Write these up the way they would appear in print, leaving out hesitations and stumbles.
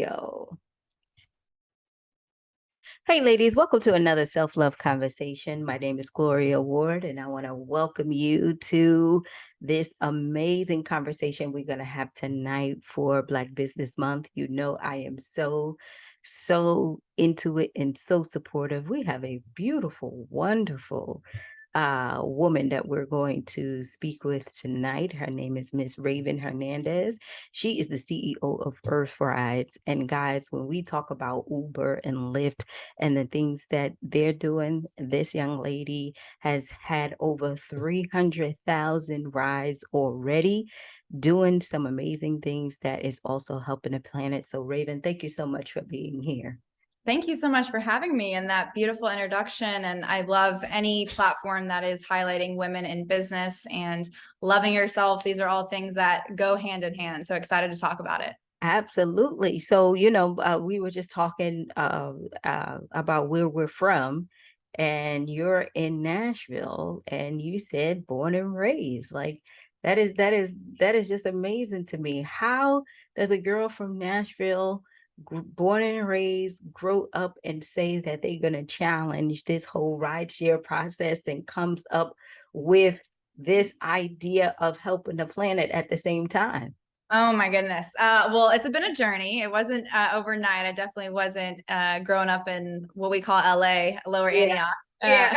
Yo. Hey, ladies, welcome to another self-love conversation. My name is Gloria Ward, and I want to welcome you to this amazing conversation we're going to have tonight for Black Business Month. You know, I am so into it and so supportive. We have a beautiful, wonderful woman that we're going to speak with tonight. Her name is Miss Raven Hernandez. She is the CEO of Earth Rides. And guys, when we talk about Uber and Lyft and the things that they're doing, this young lady has had over 300,000 rides already, doing some amazing things that is also helping the planet. So Raven, thank you so much for being here. Thank you so much for having me and that beautiful introduction. And I love any platform that is highlighting women in business and loving yourself. These are all things that go hand in hand. So excited to talk about it. Absolutely. So, we were just talking about where we're from, and you're in Nashville, and you said born and raised. Like that is just amazing to me. How does a girl from Nashville, born and raised, grow up and say that they're going to challenge this whole rideshare process and comes up with this idea of helping the planet at the same time? Oh my goodness. Well, it's been a journey. It wasn't overnight. I definitely wasn't growing up in what we call LA, Lower Yeah. Antioch. Yeah.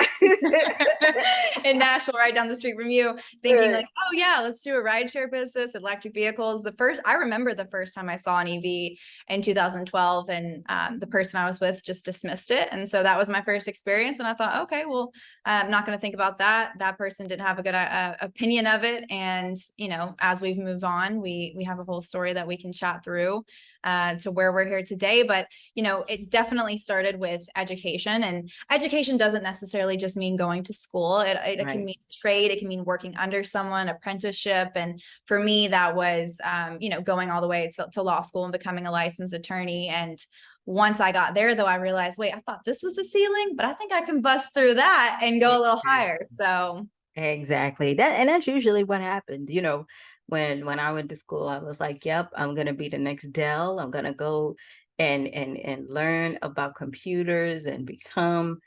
In Nashville, right down the street from you, thinking like, oh yeah, let's do a rideshare business, electric vehicles. I remember the first time I saw an EV in 2012, and the person I was with just dismissed it. And so that was my first experience. And I thought, okay, well, I'm not going to think about that. That person didn't have a good opinion of it. And, as we've moved on, we have a whole story that we can chat through to where we're here today. But, it definitely started with education, and education doesn't necessarily just mean going to school. It Right. can mean trade. It can mean working under someone, apprenticeship. And for me, that was, going all the way to law school and becoming a licensed attorney. And once I got there, though, I realized, wait, I thought this was the ceiling, but I think I can bust through that and go a little higher. So Exactly. That's usually what happened. When I went to school, I was like, yep, I'm gonna be the next Dell. I'm gonna go and learn about computers and become,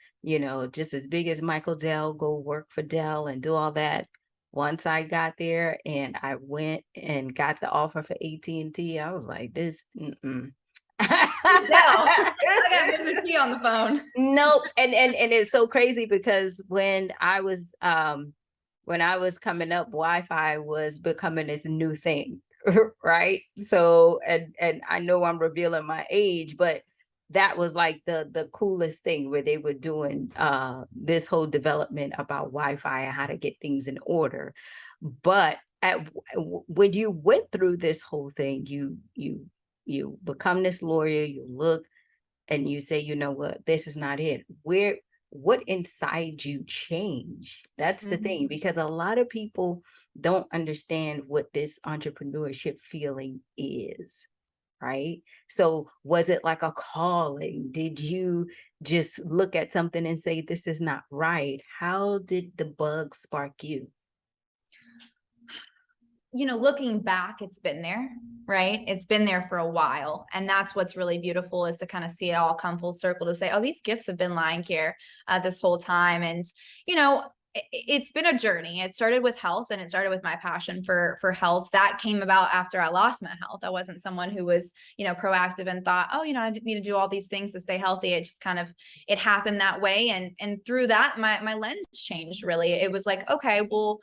just as big as Michael Dell, go work for Dell and do all that. Once I got there and I went and got the offer for AT&T, I was like, this, mm-mm. no, I got Mrs. T on the phone. Nope. And it's so crazy because when I was coming up, Wi-Fi was becoming this new thing, right? So and I know I'm revealing my age, but that was like the coolest thing where they were doing this whole development about Wi-Fi and how to get things in order. But when you went through this whole thing, you become this lawyer, you look and you say, you know what, this is not it. What inside you change? That's the thing, because a lot of people don't understand what this entrepreneurship feeling is, right? So was it like a calling? Did you just look at something and say, this is not right? How did the bug spark you? Looking back, it's been there, right? It's been there for a while. And that's what's really beautiful, is to kind of see it all come full circle, to say, oh, these gifts have been lying here this whole time. And, it's been a journey. It started with health, and it started with my passion for health. That came about after I lost my health. I wasn't someone who was, proactive and thought, oh, I need to do all these things to stay healthy. It just kind of, it happened that way. And through that, my lens changed, really. It was like, okay, well,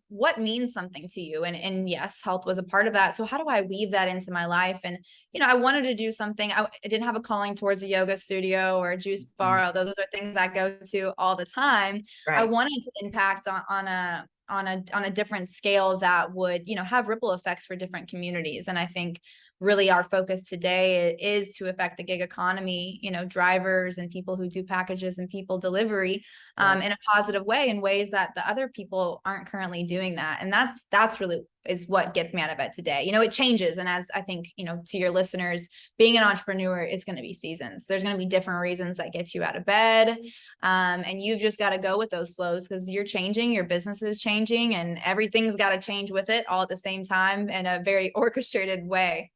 what means something to you? And yes, health was a part of that. So how do I weave that into my life? And I wanted to do something. I didn't have a calling towards a yoga studio or a juice bar, although those are things I go to all the time. Right. I wanted to impact on a different scale that would, have ripple effects for different communities. And I think really our focus today is to affect the gig economy, drivers and people who do packages and people delivery in a positive way, in ways that the other people aren't currently doing that. And that's really is what gets me out of bed today. It changes. And as I think, to your listeners, being an entrepreneur is going to be seasons. There's going to be different reasons that get you out of bed. And you've just got to go with those flows, because you're changing, your business is changing, and everything's got to change with it all at the same time in a very orchestrated way.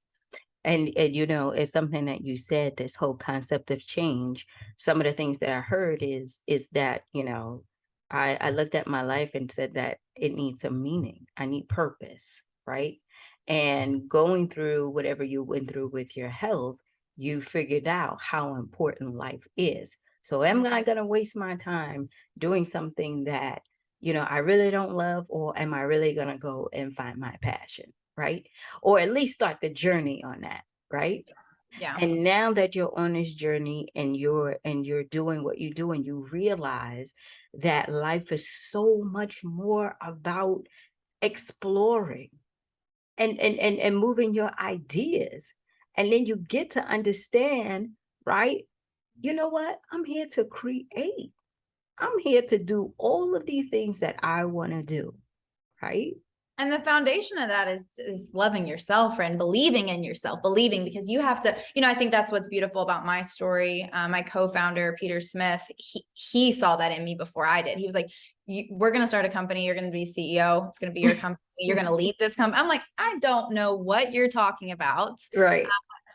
And you know, it's something that you said, this whole concept of change. Some of the things that I heard is that, you know, I looked at my life and said that it needs a meaning. I need purpose, right? And going through whatever you went through with your health, you figured out how important life is. So am I going to waste my time doing something that, you know, I really don't love, or am I really going to go and find my passion, right? Or at least start the journey on that, right? Yeah. And now that you're on this journey and you're doing what you do, and you realize that life is so much more about exploring and moving your ideas. And then you get to understand, right? You know what? I'm here to create. I'm here to do all of these things that I want to do, right? And the foundation of that is loving yourself and believing in yourself, believing, because you have to, I think that's what's beautiful about my story. My co-founder, Peter Smith, he saw that in me before I did. He was like, we're going to start a company. You're going to be CEO. It's going to be your company. You're going to lead this company. I'm like, I don't know what you're talking about. Right.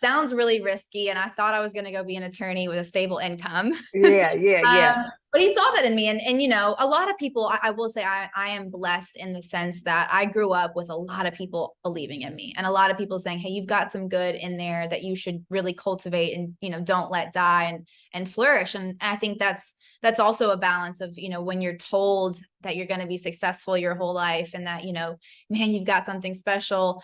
Sounds really risky. And I thought I was going to go be an attorney with a stable income. Yeah, yeah, yeah. But he saw that in me. And a lot of people, I will say I am blessed in the sense that I grew up with a lot of people believing in me, and a lot of people saying, hey, you've got some good in there that you should really cultivate and, don't let die and flourish. And I think that's also a balance of, when you're told that you're going to be successful your whole life, and that, man, you've got something special.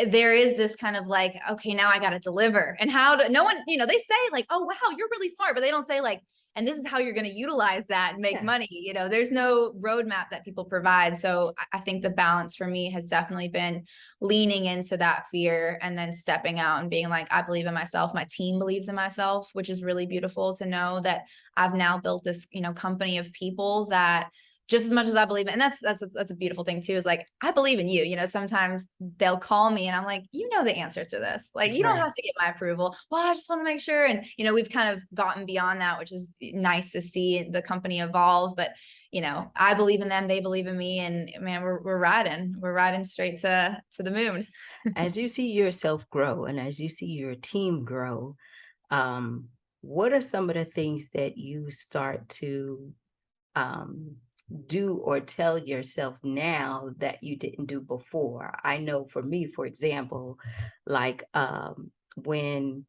There is this kind of like, okay, now I got to deliver. And no one, they say like, oh, wow, you're really smart. But they don't say like, and this is how you're going to utilize that and make Yeah. money. There's no roadmap that people provide. So I think the balance for me has definitely been leaning into that fear and then stepping out and being like, I believe in myself. My team believes in myself, which is really beautiful to know that I've now built this, company of people that just as much as I believe in, and that's a beautiful thing too, is like, I believe in you. Sometimes they'll call me and I'm like, the answer to this. Like, you don't Right. have to get my approval. Well, I just want to make sure. And, we've kind of gotten beyond that, which is nice to see the company evolve. But, I believe in them, they believe in me, and man, we're riding straight to the moon. As you see yourself grow and as you see your team grow, um, what are some of the things that you start to um, do or tell yourself now that you didn't do before? I know for me, for example, like when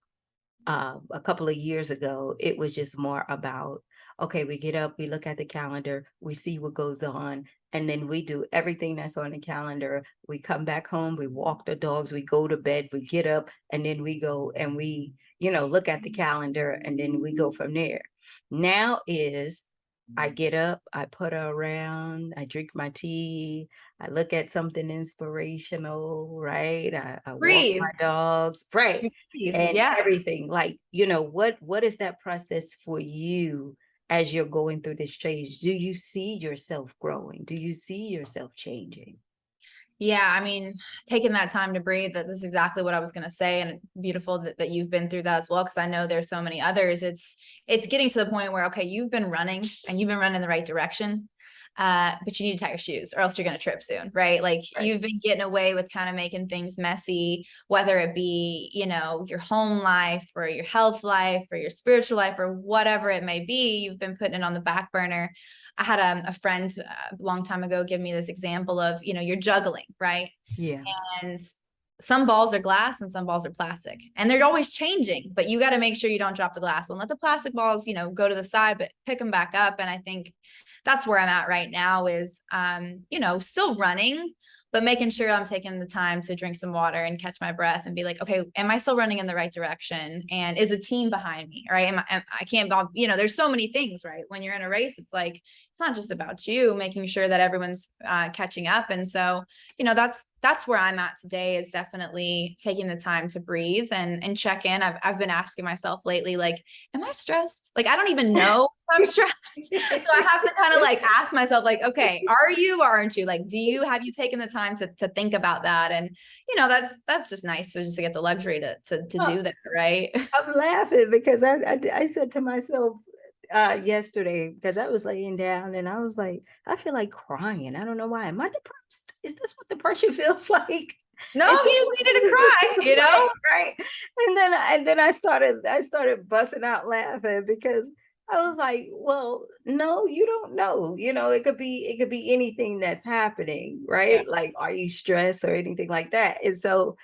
a couple of years ago, it was just more about, okay, we get up, we look at the calendar, we see what goes on, and then we do everything that's on the calendar. We come back home, we walk the dogs, we go to bed, we get up, and then we go and we, look at the calendar, and then we go from there. Now is I get up, I put her around, I drink my tea, I look at something inspirational, right? I walk Breathe. my dogs, right? Breathe. And Yeah. everything. Like, what is that process for you as you're going through this change? Do you see yourself growing? Do you see yourself changing? Yeah, I mean, taking that time to breathe, that is exactly what I was going to say. And beautiful that you've been through that as well, because I know there's so many others. It's getting to the point where, okay, you've been running and you've been running in the right direction. But you need to tie your shoes or else you're going to trip soon, right? Like Right. you've been getting away with kind of making things messy, whether it be, your home life or your health life or your spiritual life or whatever it may be. You've been putting it on the back burner. I had a friend a long time ago give me this example of, you're juggling, right? Yeah. And some balls are glass and some balls are plastic, and they're always changing, but you got to make sure you don't drop the glass one. Let the plastic balls, go to the side, but pick them back up. And I think that's where I'm at right now is, still running, but making sure I'm taking the time to drink some water and catch my breath and be like, okay, am I still running in the right direction? And is a team behind me? Right. I can't, there's so many things, right? When you're in a race, it's like, it's not just about you, making sure that everyone's catching up. And so, that's where I'm at today, is definitely taking the time to breathe and check in. I've been asking myself lately, like, am I stressed? Like, I don't even know if I'm stressed. So I have to kind of like ask myself, like, okay, are you or aren't you? Like, have you taken the time to think about that? And that's just nice to just get the luxury to do that, right? I'm laughing because I said to myself yesterday, because I was laying down and I was like, I feel like crying. I don't know why. Am I depressed? Is this what depression feels like? No, And he just needed to cry, you right, know? right. And then I started busting out laughing because I was like, well, no, you don't know. It could be anything that's happening, Yeah. right? Like, are you stressed or anything like that? And so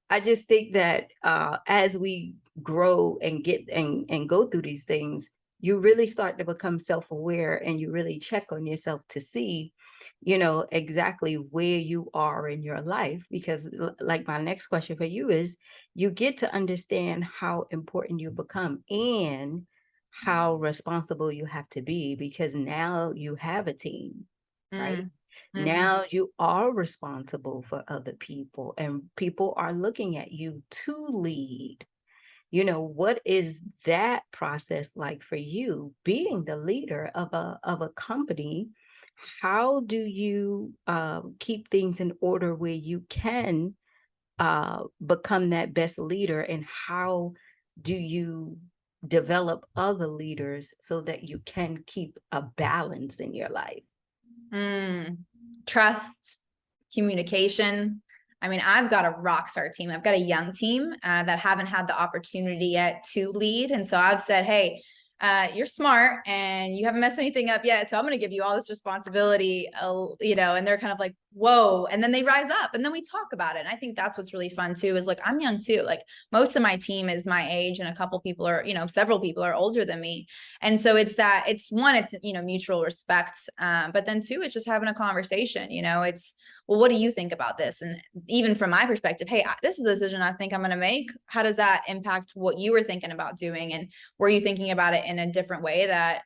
I just think that as we grow and get and go through these things, you really start to become self-aware and you really check on yourself to see, exactly where you are in your life. Because like my next question for you is, you get to understand how important you become and how responsible you have to be, because now you have a team, right? Mm. Mhm. Now you are responsible for other people and people are looking at you to lead. What is that process like for you being the leader of a company? How do you keep things in order where you can become that best leader, and how do you develop other leaders so that you can keep a balance in your life? Mm. Trust, communication. I mean, I've got a rock star team. I've got a young team that haven't had the opportunity yet to lead. And so I've said, hey, you're smart and you haven't messed anything up yet. So I'm going to give you all this responsibility, and they're kind of like, whoa. And then they rise up and then we talk about it. And I think that's what's really fun too, is like, I'm young too. Like most of my team is my age and a couple people are, several people are older than me. And so it's one, it's, mutual respect. But then two, it's just having a conversation, it's, well, what do you think about this? And even from my perspective, hey, this is a decision I think I'm going to make. How does that impact what you were thinking about doing? And were you thinking about it in a different way that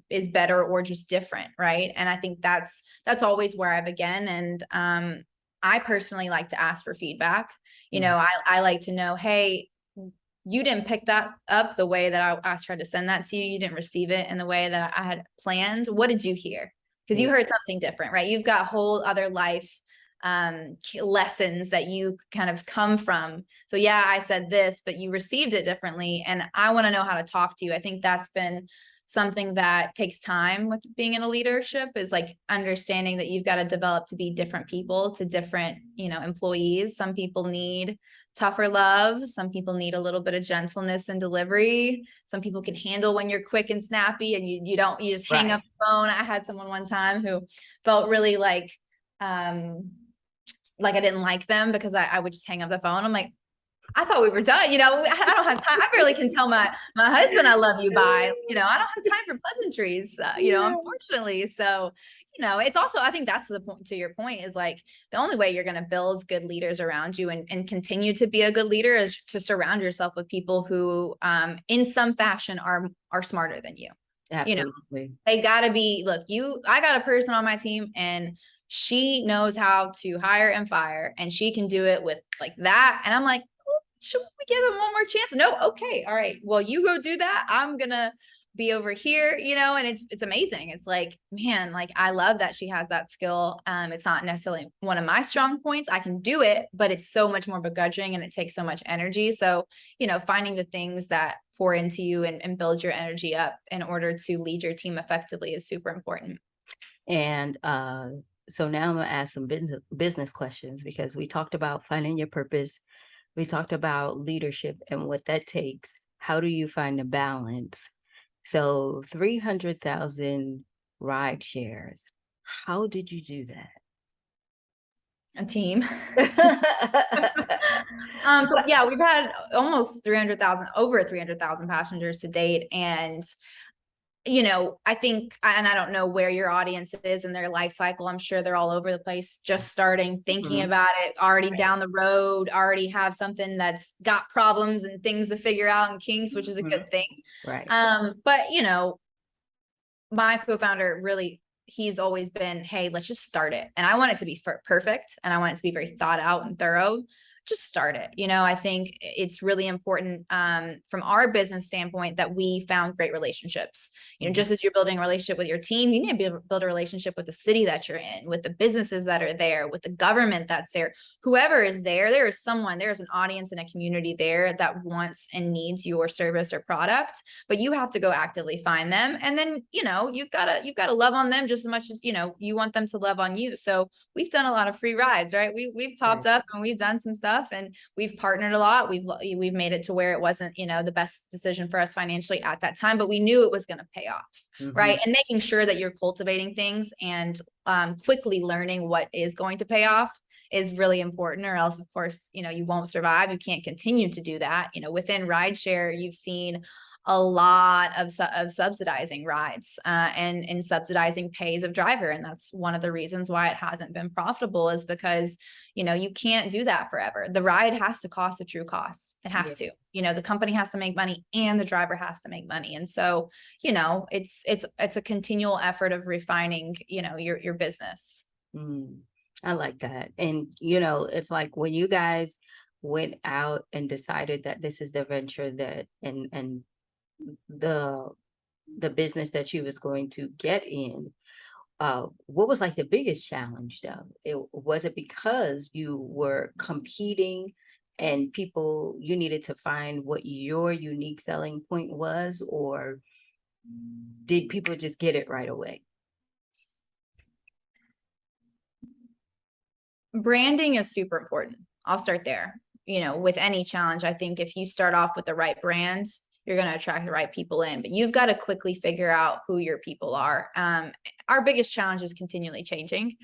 is better or just different? Right. And I think that's always where I begin. And I personally like to ask for feedback. Mm. I like to know, hey, you didn't pick that up the way that I tried to send that to you. You didn't receive it in the way that I had planned. What did you hear? Because you Yeah. heard something different, right? You've got whole other life lessons that you kind of come from. So yeah, I said this, but you received it differently. And I want to know how to talk to you. I think that's been something that takes time with being in a leadership, is like understanding that you've got to develop to be different people to different, employees. Some people need tougher love. Some people need a little bit of gentleness and delivery. Some people can handle when you're quick and snappy and you just hang up Right. the phone. I had someone one time who felt really like I didn't like them because I would just hang up the phone. I'm like, I thought we were done. I don't have time. I barely can tell my husband I love you by. I don't have time for pleasantries. Yeah. Unfortunately. So, it's also, I think that's the point, to your point, is like the only way you're going to build good leaders around you and continue to be a good leader is to surround yourself with people who, in some fashion, are smarter than you. Absolutely. They gotta be, look, I got a person on my team and she knows how to hire and fire and she can do it with like that. And I'm like, oh, should we give him one more chance? No. Okay. All right. Well, you go do that. I'm gonna be over here, and it's amazing. It's like, man, like I love that she has that skill. It's not necessarily one of my strong points. I can do it, but it's so much more begrudging and it takes so much energy. So, finding the things that pour into you and build your energy up in order to lead your team effectively is super important. And so now I'm gonna ask some business questions, because we talked about finding your purpose. We talked about leadership and what that takes. How do you find a balance? So 300,000 ride shares. How did you do A team. that? So yeah, we've had almost 300,000, over 300,000 passengers to date. And I think, and I don't know where your audience is in their life cycle. I'm sure they're all over the place, just starting, thinking Mhm. about it, already Right. down the road, already have something that's got problems and things to figure out and kinks, which is a Mhm. good thing. Right. But my co-founder really, he's always been, hey, let's just start it. And I want it to be perfect. And I want it to be very thought out and thorough. just start it. I think it's really important from our business standpoint that we found great relationships. Just as you're building a relationship with your team, you need to be able to build a relationship with the city that you're in, with the businesses that are there, with the government that's there, whoever is there. There's an audience and a community there that wants and needs your service or product, but you have to go actively find them. And then, you've got to love on them just as much as, you want them to love on you. So we've done a lot of free rides, right? We've popped up and we've done some stuff, and we've partnered a lot. We've made it to where it wasn't, the best decision for us financially at that time, but we knew it was going to pay off. Right. And making sure that you're cultivating things and quickly learning what is going to pay off is really important, or else, of course, you won't survive. You can't continue to do that. Within rideshare, you've seen a lot of subsidizing rides and subsidizing pays of driver. And that's one of the reasons why it hasn't been profitable, is because, you can't do that forever. The ride has to cost a true cost. It has to, the company has to make money and the driver has to make money. And so, it's a continual effort of refining, your business. I like that. And, it's like when you guys went out and decided that this is the venture that, and the business that you was going to get in, what was like the biggest challenge though? Was it because you were competing and you needed to find what your unique selling point was, or did people just get it right away? Branding is super important. I'll start there. With any challenge, I think if you start off with the right brands, you're going to attract the right people in, but you've got to quickly figure out who your people are. Our biggest challenge is continually changing.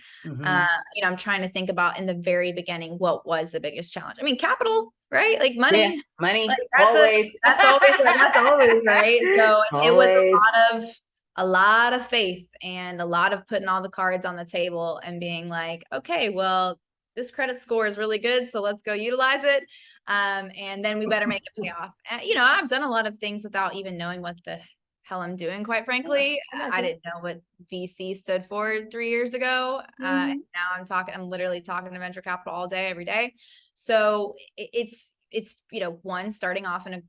I'm trying to think about in the very beginning, what was the biggest challenge? I mean, capital, right? Like money, money, like always. that's always right. So always. It was a lot of faith and a lot of putting all the cards on the table and being like, okay, well, this credit score is really good, so let's go utilize it. And then we better make it pay off. I've done a lot of things without even knowing what the hell I'm doing, quite frankly. I didn't know what VC stood for 3 years ago. Now I'm literally talking to venture capital all day, every day. So it's one, starting off in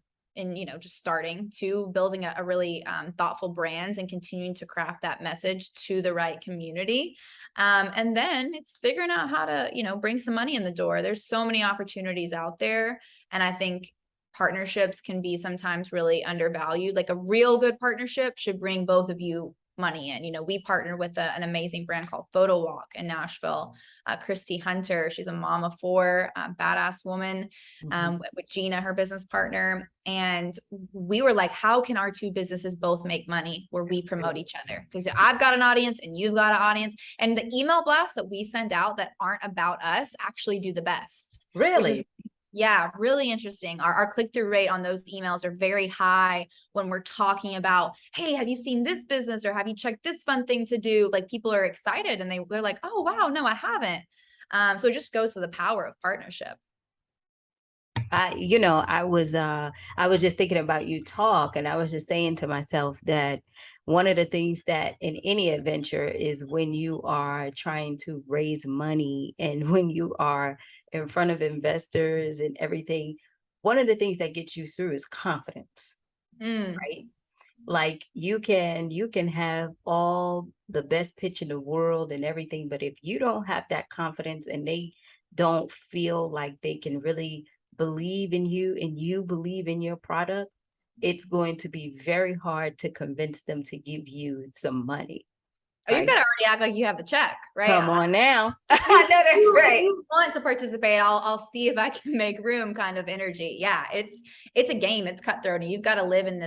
just starting, two, building a really thoughtful brand and continuing to craft that message to the right community. And then it's figuring out how to, bring some money in the door. There's so many opportunities out there. And I think partnerships can be sometimes really undervalued. Like a real good partnership should bring both of you money in. We partner with an amazing brand called Photo Walk in Nashville. Christy Hunter, she's a mom of 4, badass woman, with Gina, her business partner. And we were like, how can our 2 businesses both make money where we promote each other? Because I've got an audience and you've got an audience, and the email blasts that we send out that aren't about us actually do the best. Really? Yeah, really interesting. Our click-through rate on those emails are very high when we're talking about, hey, have you seen this business, or have you checked this fun thing to do? Like, people are excited and they're like, oh, wow, no, I haven't. So it just goes to the power of partnership. I was just thinking about you talk, and I was just saying to myself that one of the things that in any adventure is when you are trying to raise money and when you are in front of investors and everything, one of the things that gets you through is confidence, right? Like you can have all the best pitch in the world and everything, but if you don't have that confidence and they don't feel like they can really believe in you and you believe in your product, it's going to be very hard to convince them to give you some money. Oh, you gotta already act like you have the check, right? Come on now. I know that's right. If you want to participate, I'll see if I can make room kind of energy. Yeah, it's a game. It's cutthroat, and you've got to live in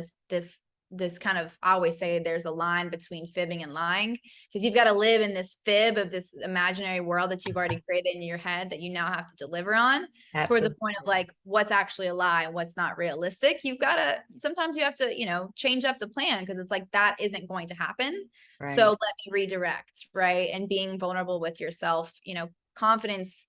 this kind of, I always say there's a line between fibbing and lying, because you've got to live in this fib of this imaginary world that you've already created in your head that you now have to deliver on. Absolutely. Towards a point of like what's actually a lie and what's not realistic. Sometimes you have to, change up the plan, because it's like that isn't going to happen. Right. So let me redirect, right? And being vulnerable with yourself, confidence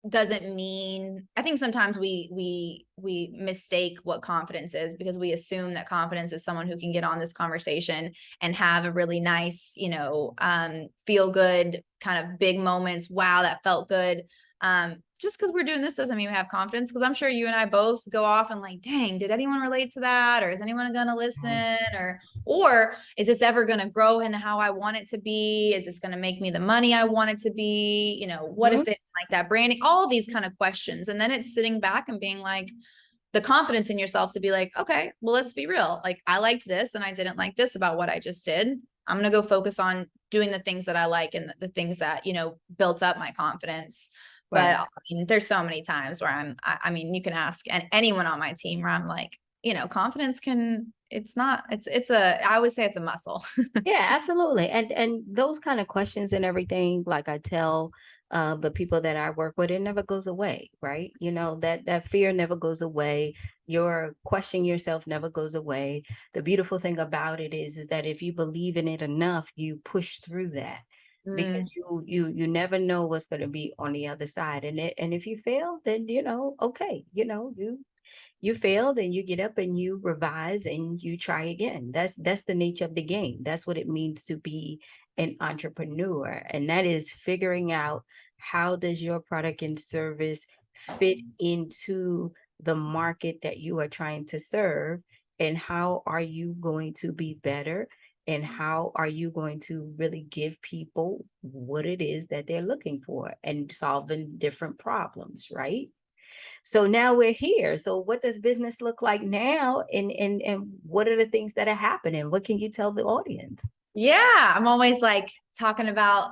doesn't mean, I think sometimes we mistake what confidence is, because we assume that confidence is someone who can get on this conversation and have a really nice, feel good kind of big moments. Wow, that felt good. just because we're doing this doesn't mean we have confidence. Because I'm sure you and I both go off and like, dang, did anyone relate to that? Or is anyone going to listen? Or is this ever going to grow into how I want it to be? Is this going to make me the money I want it to be? You know, what if they don't like that branding? All these kind of questions. And then it's sitting back and being like, the confidence in yourself to be like, okay, well, let's be real. Like, I liked this and I didn't like this about what I just did. I'm going to go focus on doing the things that I like and the things that, you know, built up my confidence. Right. But I mean, there's so many times where I mean, you can ask anyone on my team where I'm like, you know, confidence I always say it's a muscle. Yeah, absolutely. And those kind of questions and everything, like I tell the people that I work with, it never goes away, right? You know, that fear never goes away. Your questioning yourself never goes away. The beautiful thing about it is that if you believe in it enough, you push through that because you never know what's going to be on the other side. And if you fail, then you know, okay, you know, you failed and you get up and you revise and you try again. That's the nature of the game. That's what it means to be an entrepreneur. And that is figuring out how does your product and service fit into the market that you are trying to serve, and how are you going to be better, and how are you going to really give people what it is that they're looking for and solving different problems, right? So now we're here. So what does business look like now? And what are the things that are happening? What can you tell the audience? Yeah, I'm always like talking about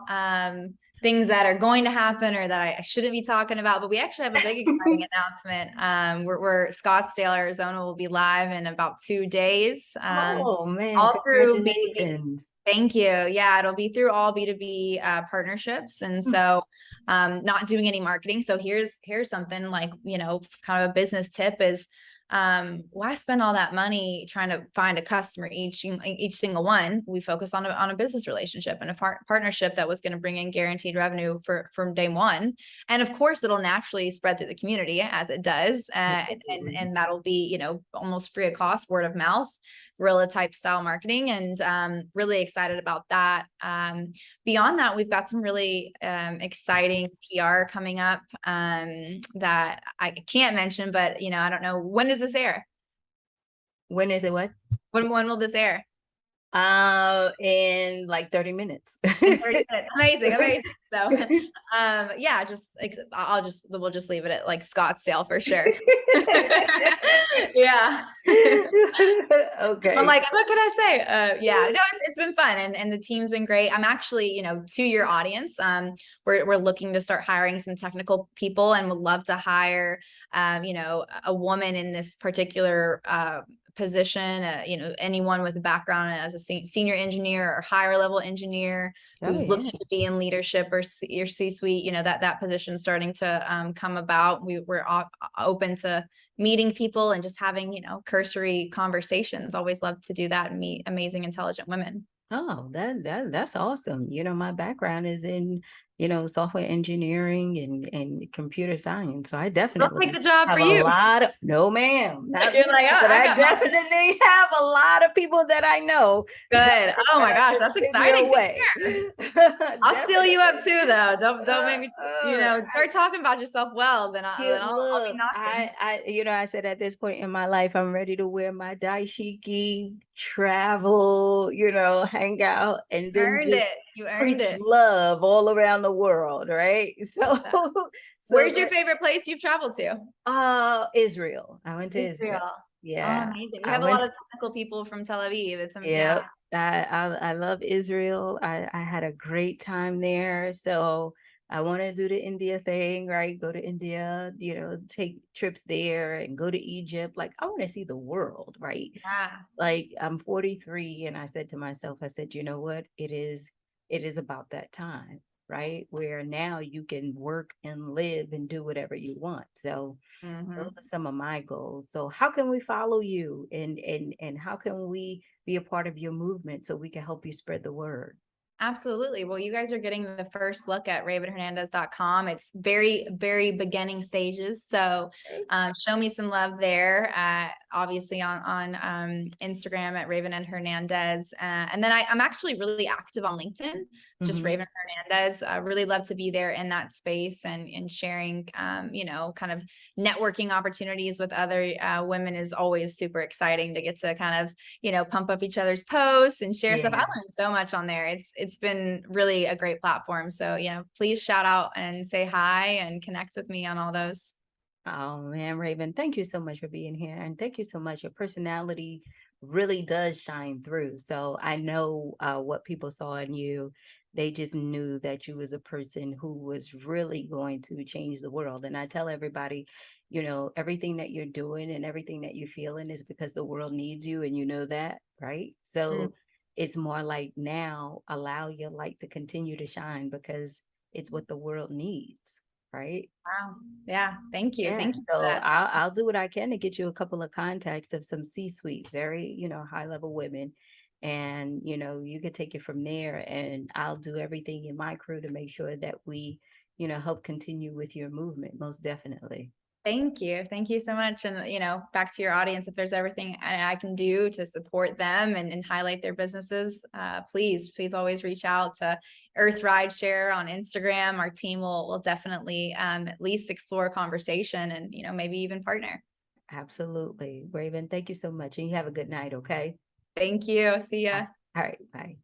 things that are going to happen or that I shouldn't be talking about. But we actually have a big exciting announcement. We're Scottsdale, Arizona will be live in about 2 days. Oh man, All through B2B. congratulations. Thank you. Yeah, it'll be through all B2B partnerships. And so not doing any marketing. So here's something like, you know, kind of a business tip is why spend all that money trying to find a customer each single one? We focus on a business relationship and a partnership that was going to bring in guaranteed revenue from day one. And of course it'll naturally spread through the community as it does. And that'll be, you know, almost free of cost, word of mouth, guerrilla type style marketing. And really excited about that. Beyond that, we've got some really exciting PR coming up that I can't mention, but you know, I don't know, when does this air? When is it what? When will this air? In like 30 minutes. In 30 minutes. Amazing. So yeah, we'll just leave it at like Scottsdale for sure. Yeah. Okay. I'm like, what can I say? Yeah, no, it's been fun and the team's been great. I'm actually, you know, to your audience, we're looking to start hiring some technical people and would love to hire, you know, a woman in this particular position, you know, anyone with a background as a senior engineer or higher level engineer who's looking to be in leadership or your C-suite, you know, that position starting to come about. We're open to meeting people and just having, you know, cursory conversations. Always love to do that and meet amazing, intelligent women. Oh, that's awesome. You know, my background is in, you know, software engineering and computer science. So I I'll definitely take the job have for a you. lot of, no, ma'am, not You're me, like, oh, but I I got my definitely have a lot of people that I know good. Oh my gosh, that's send your exciting to way. hear. I'll steal you up too, though. Don't make me, you know, I start talking about yourself well. Then I'll be look, knocking. you know, I said at this point in my life, I'm ready to wear my dashiki, travel, you know, hang out, and then Earned just it. You earned preach it. love all around the world, right? So, so Where's your that, favorite place you've traveled to? Israel. I went to Israel. Israel. Oh, Yeah, amazing. We I have a lot went. of technical people from Tel Aviv. Yeah. Yep. I love Israel. I had a great time there. So I want to do the India thing, right? Go to India, you know, take trips there and go to Egypt. Like I want to see the world, right? Yeah. Like I'm 43 and I said to myself, I said, you know what? It is about that time, right? Where now you can work and live and do whatever you want. So Mm-hmm. those are some of my goals. So how can we follow you and how can we be a part of your movement so we can help you spread the word? Absolutely. Well, you guys are getting the first look at ravenhernandez.com. It's very, very beginning stages. So Okay. show me some love there. obviously on Instagram at Raven and Hernandez. And then I'm actually really active on LinkedIn, just Mhm. Raven Hernandez. I really love to be there in that space and sharing, kind of networking opportunities with other women is always super exciting to get to kind of, pump up each other's posts and share stuff. I Yeah. learned so much on there. It's been really a great platform. So, please shout out and say hi and connect with me on all those. Oh man, Raven, thank you so much for being here. And thank you so much. Your personality really does shine through. So I know what people saw in you. They just knew that you was a person who was really going to change the world. And I tell everybody, everything that you're doing and everything that you're feeling is because the world needs you and you know that, right? Mm. So it's more like now allow your light to continue to shine because it's what the world needs, right? Wow. Yeah. Thank you. Yeah, Thank you for so that. I'll do what I can to get you a couple of contacts of some C-suite, very, high level women. And, you could take it from there and I'll do everything in my crew to make sure that we, help continue with your movement, most definitely. Thank you. Thank you so much. And, back to your audience, if there's everything I can do to support them and highlight their businesses, please always reach out to Earth Rideshare on Instagram. Our team will definitely at least explore a conversation and, maybe even partner. Absolutely. Raven, thank you so much. And you have a good night, okay? Thank you. See All ya. right, bye.